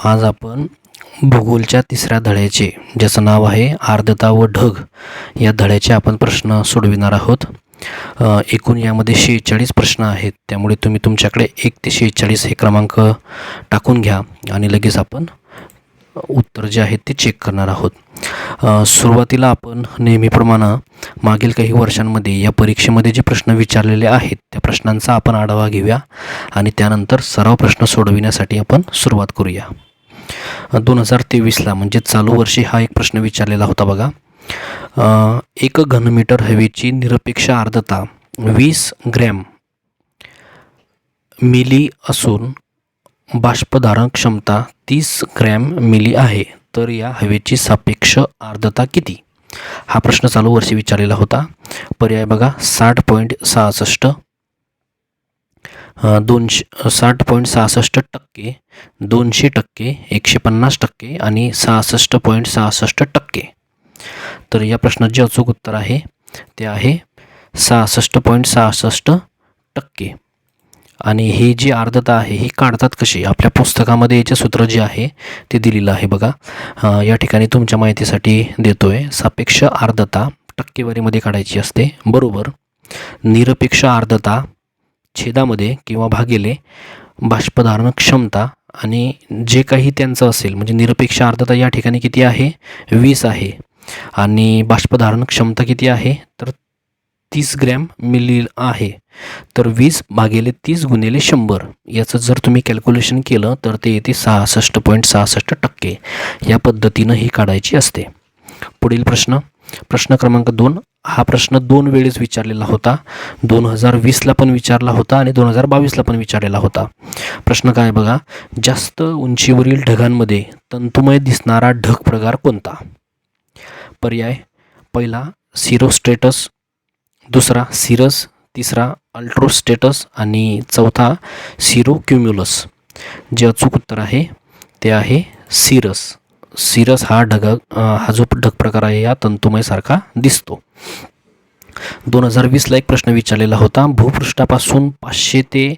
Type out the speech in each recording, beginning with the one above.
आज आपण भूगोलच्या तिसऱ्या धड्याचे, ज्याचं नाव आहे आर्द्रता व ढग, या धड्याचे आपण प्रश्न सोडविणार आहोत. एकूण यामध्ये 46 प्रश्न आहेत. त्यामुळे तुम्ही तुमच्याकडे 1 ते 46 हे क्रमांक टाकून घ्या आणि लगेच आपण उत्तर जे आहेत ते चेक करणार आहोत. सुरुवातीला आपण नेहमीप्रमाणे मागील काही वर्षांमध्ये या परीक्षेमध्ये जे प्रश्न विचारलेले आहेत त्या प्रश्नांचा आपण आढावा घेऊया आणि त्यानंतर सराव प्रश्न सोडविण्यासाठी आपण सुरुवात करूया. 2023ला म्हणजे चालू वर्षी हा एक प्रश्न विचारलेला होता बघा. 1 घनमीटर हवेची निरपेक्ष आर्द्रता 20 ग्रॅम मिली असून बाष्पधारण क्षमता 30 ग्रॅम मिली आहे, तर या हवेची सापेक्ष आर्द्रता किती? हा प्रश्न चालू वर्षी विचारलेला होता. पर्याय बघा 60.66, 60.66%, 200%, 150% आणि 66.66%. तर या प्रश्नाचे जे अचूक उत्तर आहे ते आहे 66.66%. आणि ही जी आर्द्रता आहे ही काढतात कशी? आपल्या पुस्तकामध्ये याचे सूत्र जे आहे ते दिलेलं आहे बघा. या ठिकाणी तुमच्या माहितीसाठी देतोय. सापेक्ष आर्द्रता टक्केवारीमध्ये काढायची असते, बरोबर निरपेक्ष आर्द्रता छेदामध्ये किंवा भागिले बाष्पधारण क्षमता, आणि जे काही त्यांचं असेल म्हणजे निरपेक्ष आर्द्रता या ठिकाणी किती आहे 20 आहे आणि बाष्पधारण क्षमता किती आहे तर 30 ग्रॅम मिली आहे, तर 20 भागिले 30 गुणिले 100 याचं जर तुम्ही कॅल्क्युलेशन केलं तर ते येते 66.66%. या पद्धतीनं ही काढायची असते. पुढील प्रश्न क्रमांक 2. हा प्रश्न 2 वेळेस विचारलेला होता. 2020ला पण विचारला होता आणि 2022ला पण विचारलेला होता. प्रश्न काय बघा, जास्त उंचीवरील ढगांमध्ये तंतुमय दिसणारा ढग प्रकार कोणता? पर्याय पहिला सिरोस्ट्रेटस, दुसरा सिरस, तिसरा अल्ट्रोस्टेटस आणि चौथा सिरोक्युम्युलस. जे अचूक उत्तर आहे ते आहे सिरस. सिरस हा जो ढग प्रकार आहे या तंतुमयसारखा दिसतो. 2020ला एक प्रश्न विचारलेला होता. भूपृष्ठापासून 500 ते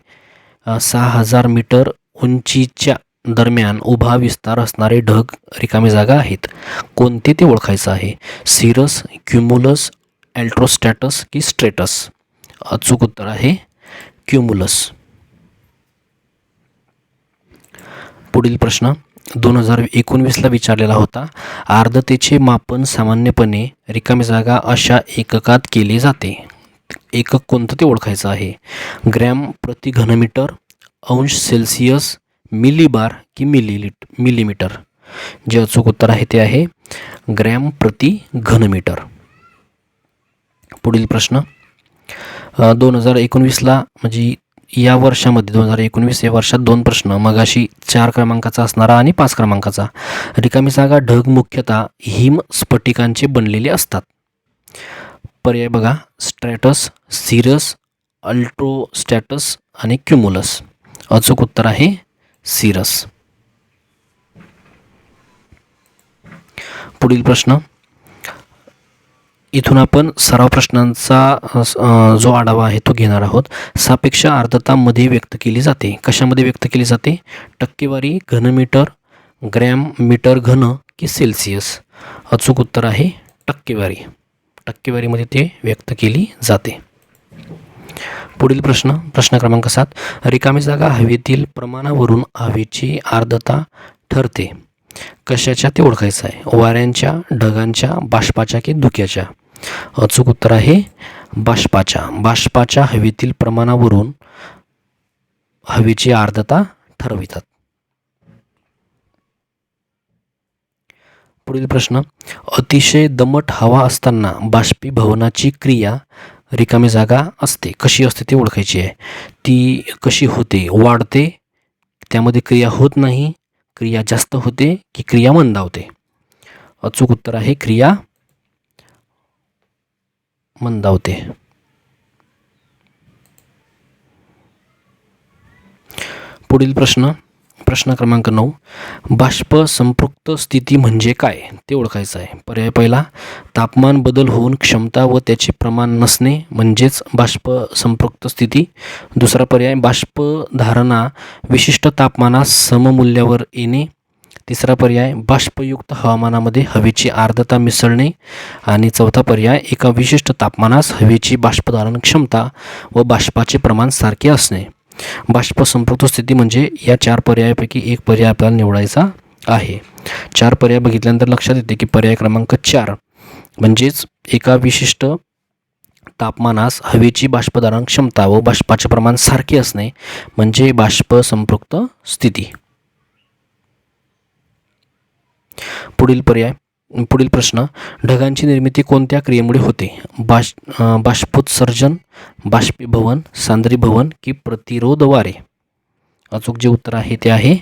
6000 मीटर उंचीच्या दरम्यान उभा विस्तार असणारे ढग रिकामी जागा आहेत, कोणते ते ओळखायचं आहे? सिरस, क्युमुलस, अल्ट्रोस्टॅटस की स्ट्रेटस? अचूक उत्तर आहे क्युमुलस. पुढील प्रश्न 2019ला विचारलेला होता. आर्द्रतेचे मापन सामान्यपणे रिकामी जागा अशा एककात केले जाते, एकक कोणतं ते ओळखायचं आहे? ग्रॅम प्रति घनमीटर, अंश सेल्सिअस, मिलीबार की मिलीमीटर? जे अचूक उत्तर आहे ते आहे ग्रॅम प्रति घनमीटर. पुढील प्रश्न 2019ला म्हणजे या वर्षामध्ये 2019 या वर्षात 2 प्रश्न, मगाशी 4 क्रमांकाचा असणारा आणि 5 क्रमांकाचा. रिकामी जागा ढग मुख्यतः हिम स्फटिकांचे बनलेले असतात. पर्याय बघा स्ट्रॅटस, सिरस, अल्ट्रोस्टॅटस आणि क्युमुलस. अचूक उत्तर आहे सिरस. पुढील प्रश्न, इथून आपण सराव प्रश्नांचा जो आढावा आहे तो घेणार आहोत. सापेक्ष आर्द्रता मध्ये व्यक्त केली जाते, कशामध्ये व्यक्त केली जाते? टक्केवारी, घनमीटर, ग्रॅम मीटर घन की सेल्सिअस? अचूक उत्तर आहे टक्केवारी. टक्केवारीमध्ये ते व्यक्त केली जाते. पुढील प्रश्न क्रमांक 7. रिकामी जागा हवेतील प्रमाणावरून हवेची आर्द्रता ठरते, कशाच्या ते ओळखायचं आहे? वाऱ्यांच्या, ढगांच्या, बाष्पाच्या की धुक्याच्या? अचूक उत्तर आहे बाष्पाच्या. बाष्पाच्या हवेतील प्रमाणावरून हवेची आर्द्रता ठरवितात. पुढील प्रश्न, अतिशय दमट हवा असताना बाष्पीभवनाची क्रिया रिकामी जागा असते, कशी असते ते ओळखायची आहे. ती कशी होते? वाढते, त्यामध्ये क्रिया होत नाही, क्रिया जास्त होते की क्रिया मंदावते? अचूक उत्तर आहे क्रिया मंदावते. पुढील प्रश्न क्रमांक 9. बाष्प संपृक्त स्थिती म्हणजे काय ते ओळखायचं आहे. पर्याय पहिला तापमान बदल होऊन क्षमता व त्याचे प्रमाण नसणे म्हणजेच बाष्प संपृक्त स्थिती. दुसरा पर्याय बाष्पधारणा विशिष्ट तापमानास सममूल्यावर येणे. तिसरा पर्याय बाष्पयुक्त हवामानामध्ये हवेची आर्द्रता मिसळणे. आणि चौथा पर्याय एका विशिष्ट तापमानास हवेची बाष्पधारण क्षमता व बाष्पाचे प्रमाण सारखे असणे. बाष्प संपृक्त स्थिती म्हणजे या 4 पर्यायापैकी एक पर्याय आपल्याला निवडायचा आहे. 4 पर्याय बघितल्यानंतर लक्षात येते की पर्याय क्रमांक 4 म्हणजेच एका विशिष्ट तापमानास हवेची बाष्पधारण क्षमता व बाष्पाचे प्रमाण सारखे असणे म्हणजे बाष्प संपृक्त स्थिती. पुढील प्रश्न, ढगांची निर्मिती कोणत्या क्रियेमुळे होते? बाष्पोत्सर्जन, बाष्पीभवन, सांद्रीभवन की प्रतिरोध वारे? अचूक जे उत्तर आहे ते आहे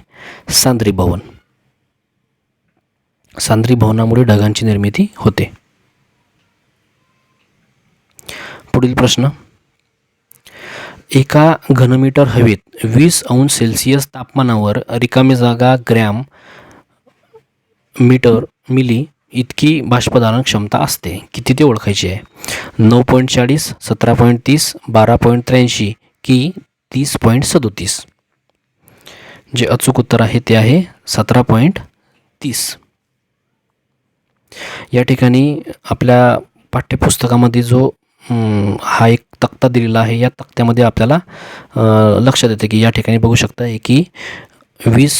सांद्रीभवन. सांद्रीभवनामुळे ढगांची निर्मिती होते. पुढील प्रश्न, एका घनमीटर हवेत 20 अंश सेल्सिअस तापमानावर रिकामी जागा ग्रॅम मीटर मिली इतकी बाष्पधारण क्षमता असते. किती ते ओळखायची आहे? 9.40, 17.30, 12.83 की 30.37? जे अचूक उत्तर आहे ते आहे 17.30. या ठिकाणी आपल्या पाठ्यपुस्तकामध्ये जो हा एक तक्ता दिलेला आहे, या तक्त्यामध्ये आपल्याला लक्षात येतं की या ठिकाणी बघू शकता की 20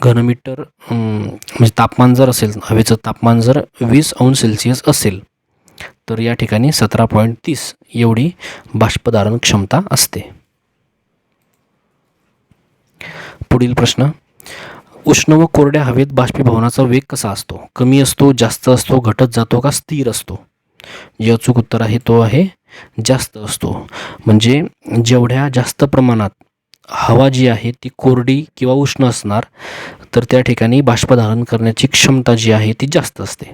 घनमीटर म्हणजे तापमान जर असेल, हवेचं तापमान जर 20 अंश सेल्सिअस असेल तर या ठिकाणी 17.30 एवढी बाष्पधारण क्षमता असते. पुढील प्रश्न, उष्ण व कोरड्या हवेत बाष्पीभवनाचा वेग कसा असतो? कमी असतो, जास्त असतो, घटत जातो का स्थिर असतो? जे अचूक उत्तर आहे तो आहे जास्त असतो. म्हणजे जेवढ्या जास्त प्रमाणात हवा जी आहे ती कोरडी किंवा उष्ण असणार तर त्या ठिकाणी बाष्पधारण करण्याची क्षमता जी आहे ती जास्त असते.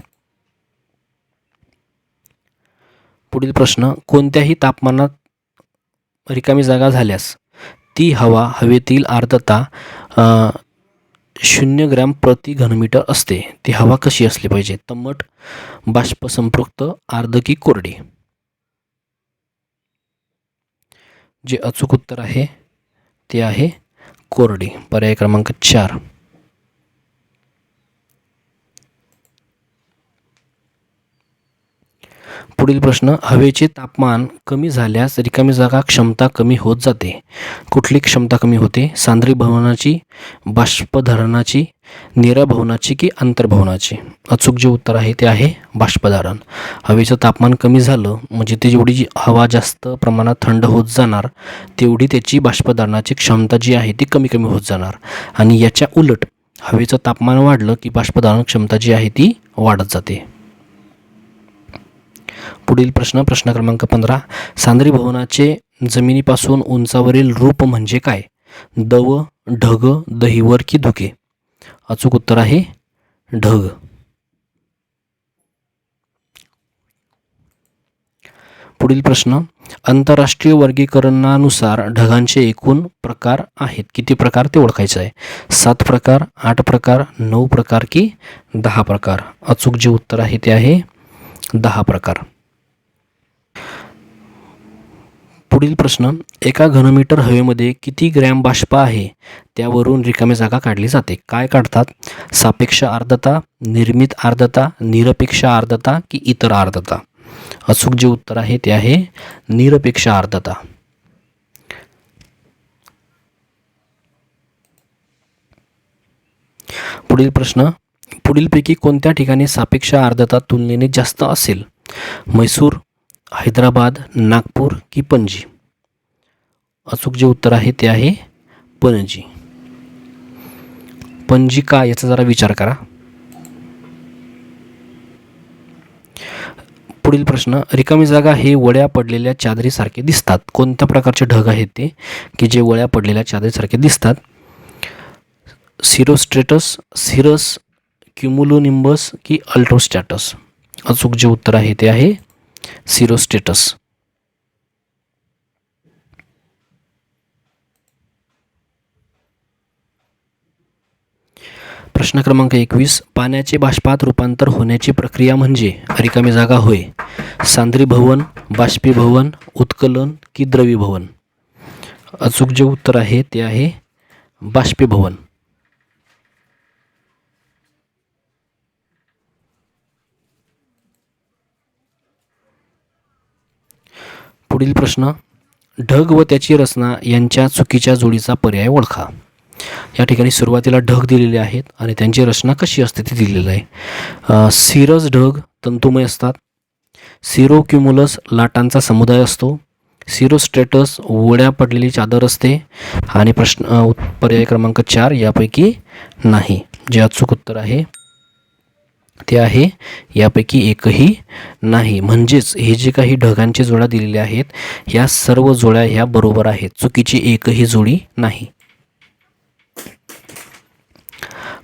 पुढील प्रश्न, कोणत्याही तापमानात रिकामी जागा झाल्यास ती हवेतील आर्द्रता 0 ग्रॅम प्रति घनमीटर असते. ती हवा कशी असली पाहिजे? दमट, बाष्पसंपृक्त, आर्द्र की कोरडी? जे अचूक उत्तर आहे ते आहे कोरडी. पर्याय क्रमांक 4. पुढील प्रश्न, हवेचे तापमान कमी झाल्यास रिकामी जागा क्षमता कमी होत जाते. कुठली क्षमता कमी होते? सांद्रीभवनाची, बाष्पधारणाची, निराभवनाची की अंतर्भवनाची? अचूक जे उत्तर आहे ते आहे बाष्पधारण. हवेचं तापमान कमी झालं म्हणजे ती जेवढी हवा जास्त प्रमाणात थंड होत जाणार तेवढी त्याची बाष्पधारणाची क्षमता जी आहे ती कमी कमी होत जाणार. आणि याच्या उलट हवेचं तापमान वाढलं की बाष्पधारण क्षमता जी आहे ती वाढत जाते. पुढील प्रश्न क्रमांक 15, सांद्रीभवनाचे जमिनीपासून उंचावरील रूप म्हणजे काय? दव, ढग, दहिवर की धुके? अचूक उत्तर आहे ढग. पुढील प्रश्न, आंतरराष्ट्रीय वर्गीकरणानुसार ढगांचे एकूण प्रकार आहेत. किती प्रकार ते ओळखायचे आहे? 7 प्रकार, 8 प्रकार, 9 प्रकार की 10 प्रकार? अचूक जे उत्तर आहे ते आहे 10 प्रकार. पुढील प्रश्न, एका घनमीटर हवेमध्ये किती ग्रॅम बाष्प आहे त्यावरून रिकामी जागा काढली जाते. काय काढतात? सापेक्ष आर्द्रता, निर्मित आर्द्रता, निरपेक्ष आर्द्रता की इतर आर्द्रता? अचूक जे उत्तर आहे ते आहे निरपेक्ष आर्द्रता. पुढील प्रश्न, पुढीलपैकी कोणत्या ठिकाणी सापेक्ष आर्द्रता तुलनेने जास्त असेल? म्हैसूर, हैदराबाद, नागपूर की पणजी? अचूक जे उत्तर आहे ते आहे पणजी. पणजी का याचा जरा विचार करा. पुढील प्रश्न, रिकामी जागा हे वळ्या पडलेल्या चादरीसारखे दिसतात. कोणत्या प्रकारचे ढग आहेत ते की जे वळ्या पडलेल्या चादरीसारखे दिसतात? सिरोस्ट्रेटस, सिरस, क्युमुलोनिंबस की अल्ट्रोस्टॅटस? अचूक जे उत्तर आहे ते आहे सिरोस्ट्रेटस. प्रश्न क्रमांक 21, पाण्याचे बाष्पात रूपांतर होण्याची प्रक्रिया म्हणजे? रिकामी जागा होय. सांद्रीभवन, बाष्पीभवन, उत्कलन की द्रवीभवन? अचूक जे उत्तर आहे ते आहे बाष्पीभवन. पुढील प्रश्न, ढग व त्याची रचना यांच्या चुकीच्या जोडीचा पर्याय ओळखा. या ठिकाणी सुरुवातीला ढग दिलेले आहेत आणि त्यांची रचना कशी असते ते दिलेलं आहे. सिरस ढग तंतुमय असतात. सिरोक्युमुलस लाटांचा समुदाय असतो. सिरोस्ट्रेटस वड्या पडलेली चादर असते. आणि पर्याय क्रमांक 4 यापैकी नाही. जे अचूक उत्तर आहे ते आहे यापैकी एकही नाही. म्हणजेच हे जे काही ढगांची जोड्या दिलेल्या आहेत ह्या सर्व जोड्या ह्या बरोबर आहेत. चुकीची एकही जोडी नाही.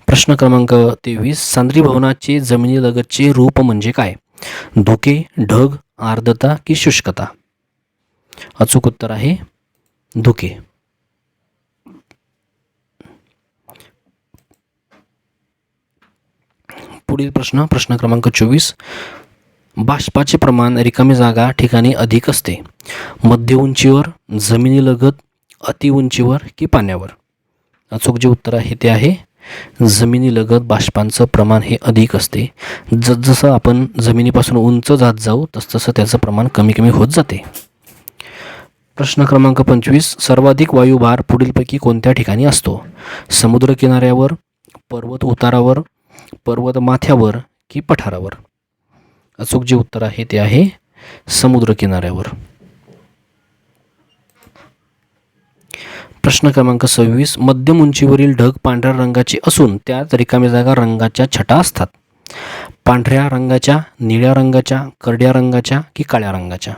प्रश्न क्रमांक 23, सांद्रीभवनाचे जमिनीलगतचे रूप म्हणजे काय? धुके, ढग, आर्द्रता की शुष्कता? अचूक उत्तर आहे धुके. पुढील प्रश्न क्रमांक 24, बाष्पाचे प्रमाण रिकामी जागा ठिकाणी अधिक असते. मध्य उंचीवर, जमिनीलगत, अति उंचीवर की पाण्यावर? अचूक जे उत्तर आहे ते आहे जमिनीलगत बाष्पांचं प्रमाण हे अधिक असते. जसजसं आपण जमिनीपासून उंच जात जाऊ तसतसं त्याचं प्रमाण कमी कमी होत जाते. प्रश्न क्रमांक 25, सर्वाधिक वायुभार पुढीलपैकी कोणत्या ठिकाणी असतो? समुद्र किनाऱ्यावर, पर्वत उतारावर, पर्वत माथ्यावर की पठारावर? अचूक जे उत्तर आहे ते आहे समुद्र किनाऱ्यावर. प्रश्न क्रमांक 26, मध्यम उंचीवरील ढग पांढऱ्या रंगाचे असून त्यात रिकामी जागा रंगाच्या छटा असतात. पांढऱ्या रंगाच्या, निळ्या रंगाच्या, करड्या रंगाच्या की काळ्या रंगाच्या?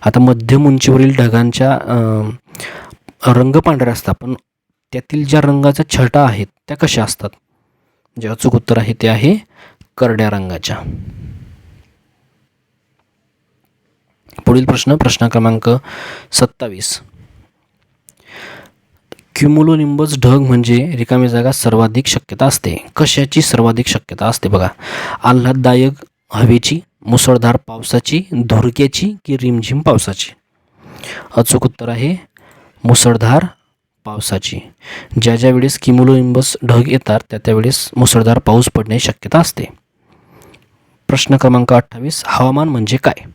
आता मध्यम उंचीवरील ढगांच्या रंग पांढऱ्या असतात, पण त्यातील ज्या रंगाच्या छटा आहेत त्या कशा असतात? जे अचूक उत्तर आहे ते आहे करड्या रंगाच्या. पुढील प्रश्न क्रमांक 27, क्युमुलोनिंबस ढग म्हणजे रिकामी जागा सर्वाधिक शक्यता असते. कशाची सर्वाधिक शक्यता असते? बघा, आल्हाददायक हवेची, मुसळधार पावसाची, धुरक्याची की रिमझिम पावसाची? अचूक उत्तर आहे मुसळधार पावसाची. ज्या वेळेस क्युमुलोनिंबस ढग येतात त्यावेळेस मुसळधार पाऊस पडण्याची शक्यता असते. प्रश्न क्रमांक 28, हवामान म्हणजे काय?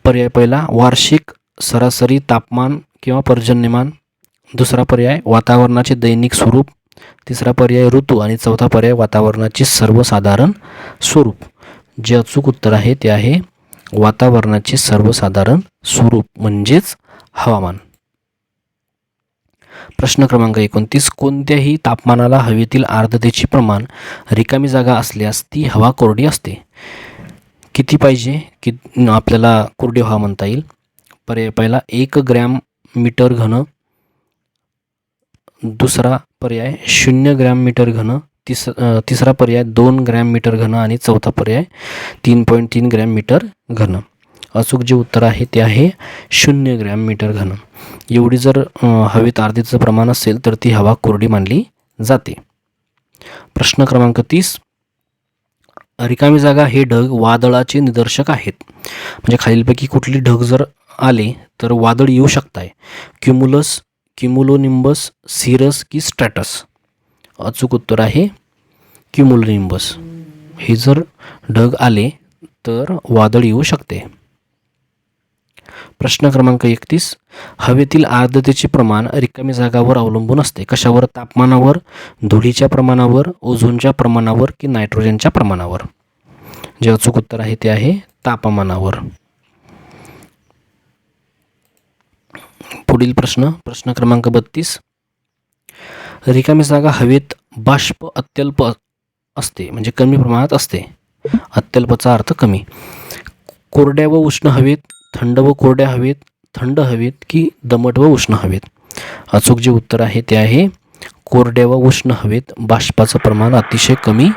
पर्याय पहिला, वार्षिक सरासरी तापमान किंवा पर्जन्यमान. दुसरा पर्याय, वातावरणाचे दैनिक स्वरूप. तिसरा पर्याय, ऋतू. आणि चौथा पर्याय, वातावरणाचे सर्वसाधारण स्वरूप. जे अचूक उत्तर आहे ते आहे वातावरणाचे सर्वसाधारण स्वरूप म्हणजेच हवामान. प्रश्न क्रमांक 29, कोणत्याही तापमानाला हवेतील आर्द्रतेचे प्रमाण रिकामी जागा असल्यास ती हवा कोरडी असते. किती पाहिजे की आपल्याला कोरडी हवा म्हणता येईल? पर्याय पहिला, 1 ग्रॅम मीटर घन. दुसरा पर्याय 0 ग्रॅम मीटर घन. तिसरा पर्याय 2 ग्रॅम मीटर घन. आणि चौथा पर्याय 3.3 ग्रॅम मीटर घन. अचूक जे उत्तर आहे ते आहे 0 ग्रॅम मीटर घन. एवढी जर हवेत आर्द्रतेचं प्रमाण असेल तर ती हवा कोरडी मानली जाते. प्रश्न क्रमांक 30, रिकामी जागा हे ढग वादळाचे निदर्शक आहेत. म्हणजे खालीलपैकी कुठली ढग जर आले तर वादळ येऊ शकताय. क्युमुलस, क्युमुलोनिंबस, सिरस की स्ट्रॅटस? अचूक उत्तर आहे क्युमुलोनिंबस. हे जर ढग आले तर वादळ येऊ शकते. प्रश्न क्रमांक 31, हवेतील आर्द्रतेचे प्रमाण रिकामी जागावर अवलंबून असते. कशावर? तापमानावर, धुळीच्या प्रमाणावर, ओझोनच्या प्रमाणावर की नायट्रोजनच्या प्रमाणावर? जे अचूक उत्तर आहे ते आहे तापमानावर. पुढील प्रश्न क्रमांक 32, रिकामी जागा हवेत बाष्प अत्यल्प असते म्हणजे कमी प्रमाणात असते. अत्यल्पचा अर्थ कमी. कोरड्या व उष्ण हवेत, थंड व कोरड्या हवेत, थंड हवेत की दमट व उष्ण हवेत? अचूक जे उत्तर आहे ते आहे कोरड्या व उष्ण हवेत बाष्पाचं प्रमाण अतिशय कमी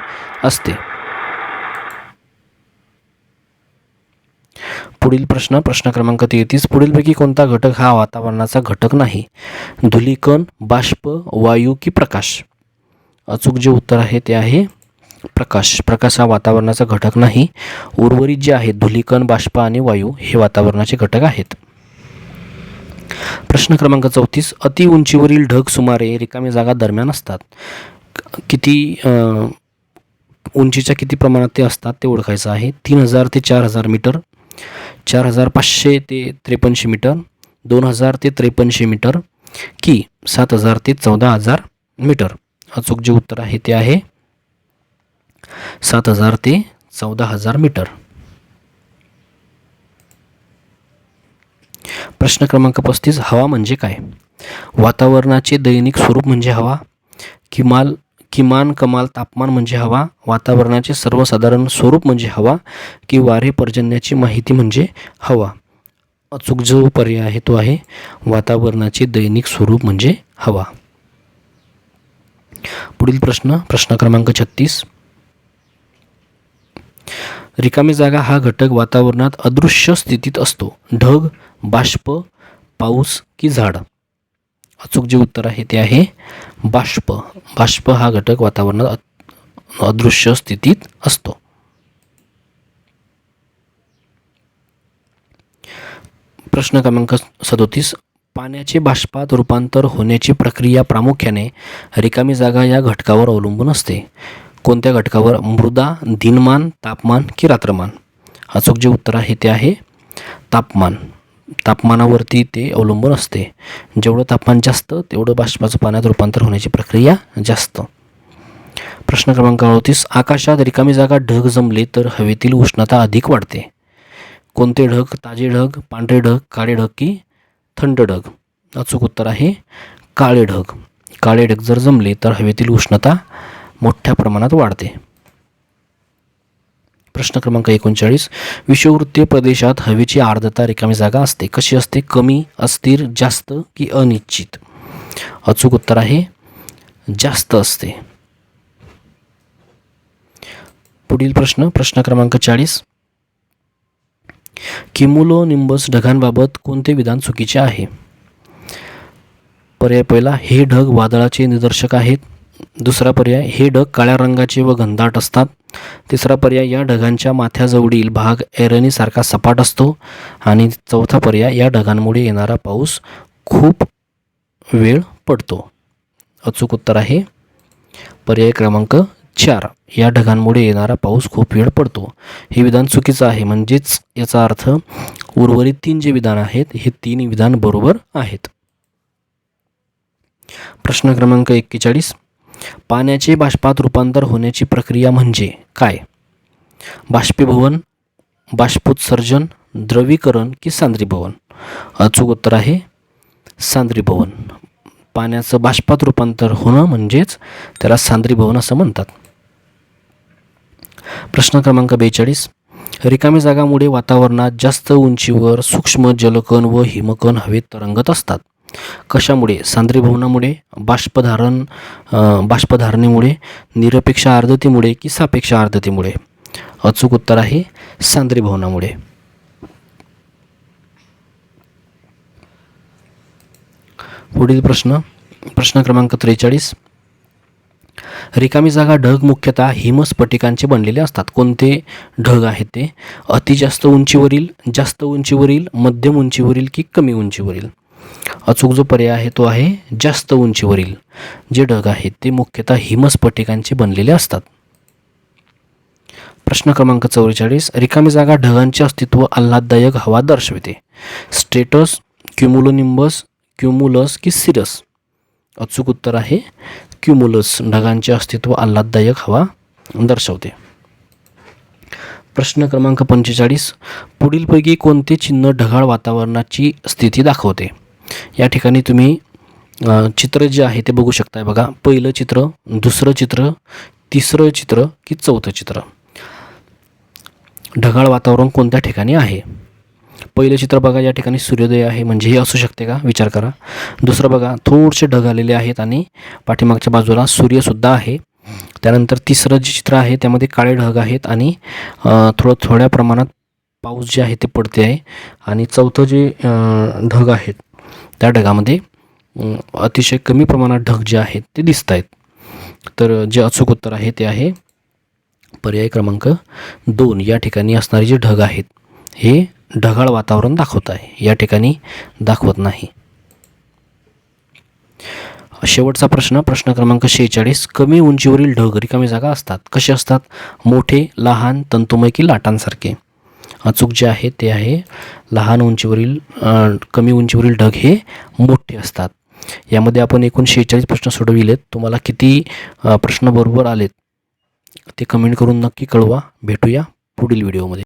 असते. पुढील प्रश्न क्रमांक 33, पुढीलपैकी कोणता घटक हा वातावरणाचा घटक नाही? धूलिकण, बाष्प, वायू की प्रकाश? अचूक जे उत्तर आहे ते आहे प्रकाश. प्रकाश हा वातावरणाचा घटक नाही. उर्वरित जे आहेत धूलिकण, बाष्प आणि वायू हे वातावरणाचे घटक आहेत. प्रश्न क्रमांक 34, अति उंचीवरील ढग सुमारे रिकामी जागा दरम्यान असतात. किती उंचीच्या किती प्रमाणात ते असतात ते ओळखायचं आहे. 3000 ते 4000 मीटर, 4500 ते 5300 मीटर, 2000 ते 5300 मीटर की 7000 ते 14000 मीटर? अचूक जे उत्तर आहे ते आहे 7000 ते 14000 मीटर. प्रश्न क्रमांक 35. हवा म्हणजे काय? वातावरणाचे दैनिक स्वरूप म्हणजे हवा. किमान कमाल तापमान म्हणजे हवा. वातावरणाचे सर्वसाधारण स्वरूप म्हणजे हवा की वारे पर्जन्याची माहिती म्हणजे हवा? अचूक जो पर्याय आहे तो आहे वातावरणाचे दैनिक स्वरूप म्हणजे हवा. पुढील प्रश्न क्रमांक 36. रिकामी जागा हा घटक वातावरणात अदृश्य स्थितीत असतो. ढग, बाष्प, पाऊस की झाड? अचूक जे उत्तर आहे ते आहे बाष्प. बाष्प हा घटक वातावरणात अदृश्य स्थितीत असतो. प्रश्न क्रमांक 37. पाण्याचे बाष्पात रूपांतर होण्याची प्रक्रिया प्रामुख्याने रिकामी जागा या घटकावर अवलंबून असते. कोणत्या घटकावर? मृदा, दिनमान, तापमान की रात्रमान? अचूक जे उत्तर आहे ते आहे तापमान. तापमानावरती ते अवलंबून असते. जेवढं तापमान जास्त तेवढं बाष्पाचं पाण्यात रूपांतर होण्याची प्रक्रिया जास्त. प्रश्न क्रमांक 38. आकाशात रिकामी जागा ढग जमले तर हवेतील उष्णता अधिक वाढते. कोणते ढग? ताजे ढग, पांढरे ढग, काळे ढग की थंड ढग? अचूक उत्तर आहे काळे ढग. काळे ढग जर जमले तर हवेतील उष्णता मोठ्या प्रमाणात वाढते. प्रश्न क्रमांक 39. विषुववृत्तीय प्रदेशात हवेची आर्द्रता रिकामी जागा असते. कशी असते? कमी, अस्थिर, जास्त की अनिश्चित? अचूक उत्तर आहे जास्त असते. पुढील प्रश्न क्रमांक 40. किमुलोनिंबस ढगांबाबत कोणते विधान चुकीचे आहे? पर्याय पहिला, हे ढग वादळाचे निदर्शक आहेत. दुसरा पर्याय, हे ढग काळ्या रंगाचे व घनदाट असतात. तिसरा पर्याय, या ढगांच्या माथ्याजवळील भाग ऐरणीसारखा सपाट असतो. आणि चौथा पर्याय, या ढगांमुळे येणारा पाऊस खूप वेळ पडतो. अचूक उत्तर आहे पर्याय क्रमांक 4, या ढगांमुळे येणारा पाऊस खूप वेळ पडतो. हे विधान चुकीचं आहे. म्हणजेच याचा अर्थ उर्वरित 3 जे विधान आहेत हे 3 विधान बरोबर आहेत. प्रश्न क्रमांक 41. पाण्याचे बाष्पात रूपांतर होण्याची प्रक्रिया म्हणजे काय? बाष्पीभवन, बाष्पोत्सर्जन, द्रवीकरण की सांद्रीभवन? अचूक उत्तर आहे सांद्रीभवन. पाण्याचं बाष्पात रूपांतर होणं म्हणजेच त्याला सांद्रीभवन असं म्हणतात. प्रश्न क्रमांक 42. रिकामी जागामुळे वातावरणात जास्त उंचीवर सूक्ष्म जलकण व हिमकण हवेत तरंगत असतात. कशामुळे? सांद्रीभवनामुळे, बाष्पधारणेमुळे, निरपेक्ष आर्द्रतेमुळे की सापेक्ष आर्द्रतेमुळे? अचूक उत्तर आहे सांद्रीभवनामुळे. पुढील प्रश्न क्रमांक 43. रिकामी जागा ढग मुख्यतः हिमस्फटिकांचे बनलेले असतात. कोणते ढग आहेत ते? अति जास्त उंचीवरील, जास्त उंचीवरील, मध्यम उंचीवरील की कमी उंचीवरील? अचूक जो पर्याय आहे तो आहे जास्त उंचीवरील. जे ढग आहेत ते मुख्यतः हिमस्फटिकांचे बनलेले असतात. प्रश्न क्रमांक 44. रिकामी जागा ढगांचे अस्तित्व आल्हाददायक हवा दर्शविते. स्ट्रेटस, क्युमुलोनिंबस, क्युमुलस की सिरस? अचूक उत्तर आहे क्युमुलस. ढगांचे अस्तित्व आल्हाददायक हवा दर्शवते. प्रश्न क्रमांक 45. पुढीलपैकी कोणते चिन्ह ढगाळ वातावरणाची स्थिती दाखवते? या ठिकाणी तुम्ही चित्र जे आहे ते बघू शकताय. बघा, पहिलं चित्र, दुसरं चित्र, तिसरं चित्र की चौथं चित्र? ढगाळ वातावरण कोणत्या ठिकाणी आहे? पहिलं चित्र बघा, या ठिकाणी सूर्योदय आहे, म्हणजे हे असू शकते का? विचार करा. दुसरं बघा, थोडेसे ढग आलेले आहेत आणि पाठीमागच्या बाजूला सूर्यसुद्धा आहे. त्यानंतर तिसरं जे चित्र आहे त्यामध्ये काळे ढग आहेत आणि थोड्या प्रमाणात पाऊस जे आहे ते पडते आहे. आणि चौथं जे ढग आहेत त्या ढगामध्ये अतिशय कमी प्रमाणात ढग जे आहेत ते दिसत आहेत. तर जे अचूक उत्तर आहे ते आहे पर्याय क्रमांक 2. या ठिकाणी असणारे जे ढग आहेत हे ढगाळ वातावरण दाखवत आहे, या ठिकाणी दाखवत नाही. शेवटचा प्रश्न क्रमांक 46. कमी उंचीवरील ढग रिकामी जागा असतात. कसे असतात? मोठे, लहान, तंतुमय की लाटांसारखे? अचूक जे आहे ते आहे लहान उंचीवरील कमी उंचीवरील ढग हे मोठे असतात. यामध्ये आपण एकूण 46 प्रश्न सोडविलेत. तुम्हाला किती प्रश्न बरोबर आलेत ते कमेंट करून नक्की कळवा. भेटूया पुढील व्हिडिओमध्ये.